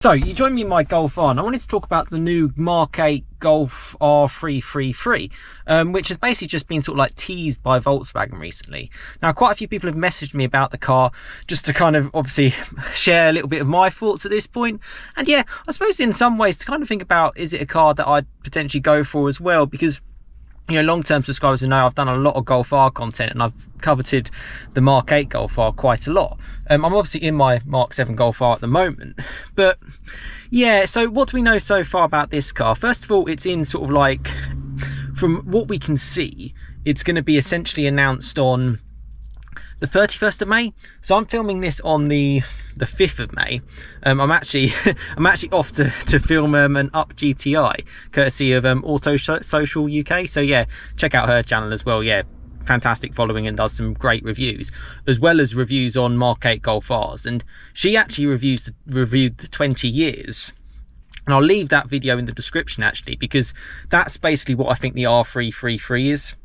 So you joined me in my Golf R, and I wanted to talk about the new MK8 Golf R333, which has basically just been sort of like teased by Volkswagen recently. Now, quite a few people have messaged me about the car just to kind of obviously share a little bit of my thoughts at this point. And yeah, I suppose in some ways to kind of think about, is it a car that I'd potentially go for as well? Because, you know, long-term subscribers will know I've done a lot of Golf R content, and I've coveted the MK8 Golf R quite a lot. I'm obviously in my MK7 Golf R at the moment, but yeah, so what do we know so far about this car? First of all, it's in sort of like, from what we can see, it's going to be essentially announced on the 31st of May. So I'm filming this on the 5th of May. I'm actually off to film an Up GTI, courtesy of Auto Social UK. So yeah, check out her channel as well. Yeah, fantastic following and does some great reviews, as well as reviews on MK8 Golf Rs. And she actually reviewed the 20 years. And I'll leave that video in the description actually, because that's basically what I think the R333 is.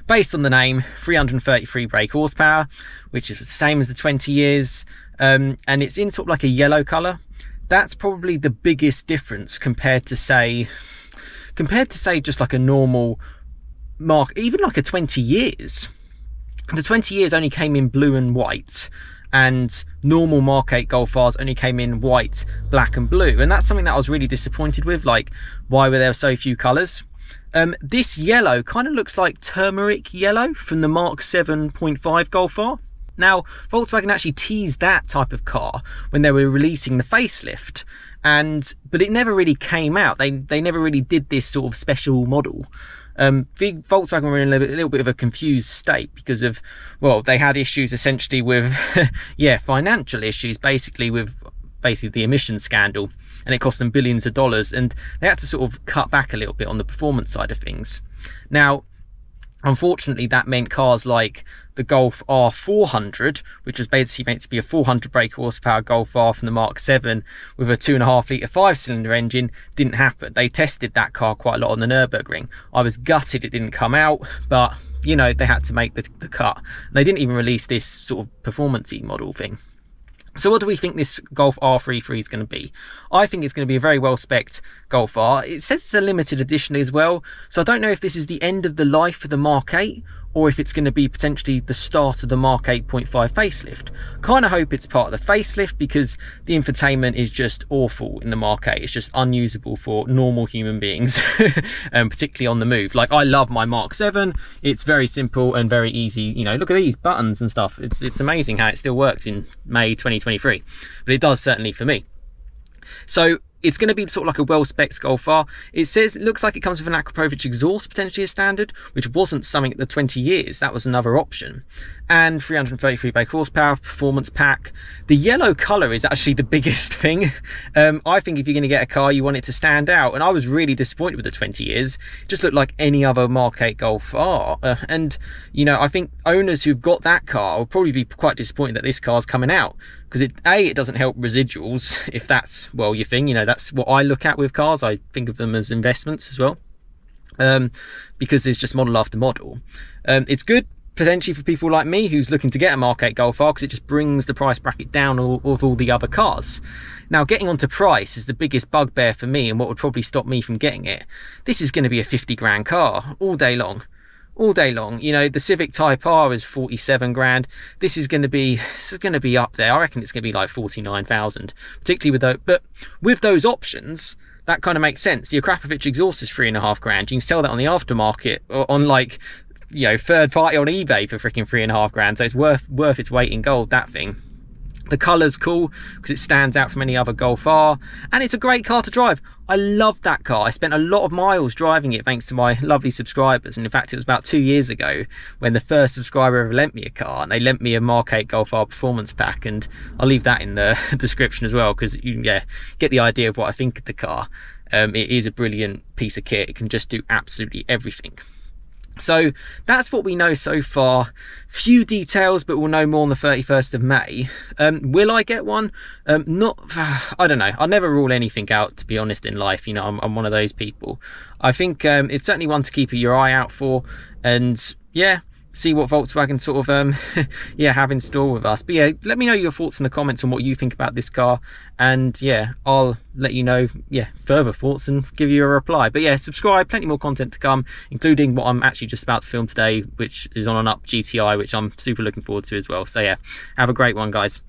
Based on the name, 333 brake horsepower, which is the same as the 20 years, and it's in sort of like a yellow color. That's probably the biggest difference compared to say just like a normal mark, even like a 20 years. The 20 years only came in blue and white, and normal MK8 Golf Rs only came in white, black and blue, and that's something that I was really disappointed with. Like, why were there so few colors? This yellow kind of looks like turmeric yellow from the MK7 0.5 Golf R. Now, Volkswagen actually teased that type of car when they were releasing the facelift, but it never really came out. They never really did this sort of special model. Volkswagen were in a little bit of a confused state because of, well, they had issues essentially with, yeah, financial issues, basically with the emissions scandal. And it cost them billions of dollars, and they had to sort of cut back a little bit on the performance side of things. Now, unfortunately, that meant cars like the Golf R400, which was basically meant to be a 400 brake horsepower Golf R from the MK7 with a 2.5 litre 5-cylinder engine, didn't happen. They tested that car quite a lot on the Nürburgring. I was gutted it didn't come out, but you know, they had to make the cut. And they didn't even release this sort of performance-y model thing. So what do we think this Golf R33 is going to be? I think it's going to be a very well-spec'd Golf R. It says it's a limited edition as well, so I don't know if this is the end of the life for the MK8, or if it's going to be potentially the start of the MK8 0.5 facelift. Kind of hope it's part of the facelift, because the infotainment is just awful in the MK8. It's just unusable for normal human beings, particularly on the move. Like, I love my MK7. It's very simple and very easy. You know, look at these buttons and stuff. It's amazing how it still works in May 2023, but it does certainly for me. So it's going to be sort of like a well-spec'd Golf R. It looks like it comes with an Akrapovic exhaust potentially as standard, which wasn't something at the 20 years. That was another option. And 333 brake horsepower, performance pack. The yellow colour is actually the biggest thing. I think if you're going to get a car, you want it to stand out. And I was really disappointed with the 20 years. It just looked like any other MK8 Golf R. And, you know, I think owners who've got that car will probably be quite disappointed that this car's coming out. Because it doesn't help residuals, if that's, well, your thing. You know, that's what I look at with cars. I think of them as investments as well, because it's just model after model. It's good potentially for people like me who's looking to get a MK8 Golf R, because it just brings the price bracket down of all the other cars. Now, getting onto price is the biggest bugbear for me, and what would probably stop me from getting it. This is going to be a 50 grand car all day long. All day long. You know, the Civic Type R is 47 grand. This is going to be up there. I reckon it's going to be like 49,000, particularly with those. But with those options, that kind of makes sense. The Akrapovic exhaust is 3.5 grand. You can sell that on the aftermarket, or on, like, you know, third party on eBay for freaking 3.5 grand. So it's worth its weight in gold, that thing. The colour's cool because it stands out from any other Golf R, and it's a great car to drive. I love that car. I spent a lot of miles driving it thanks to my lovely subscribers, and in fact it was about 2 years ago when the first subscriber ever lent me a car, and they lent me a MK8 Golf R performance pack, and I'll leave that in the description as well, because you can get the idea of what I think of the car. It is a brilliant piece of kit. It can just do absolutely everything. So that's what we know so far. Few details, but we'll know more on the 31st of May. Will I get one? I don't know. I'll never rule anything out, to be honest, in life. You know, I'm one of those people. I think it's certainly one to keep your eye out for. And yeah, see what Volkswagen sort of yeah, have in store with us. But yeah, let me know your thoughts in the comments on what you think about this car, and yeah, I'll let you know, yeah, further thoughts and give you a reply. But yeah, subscribe, plenty more content to come, including what I'm actually just about to film today, which is on an up GTI, which I'm super looking forward to as well. So yeah, have a great one, guys.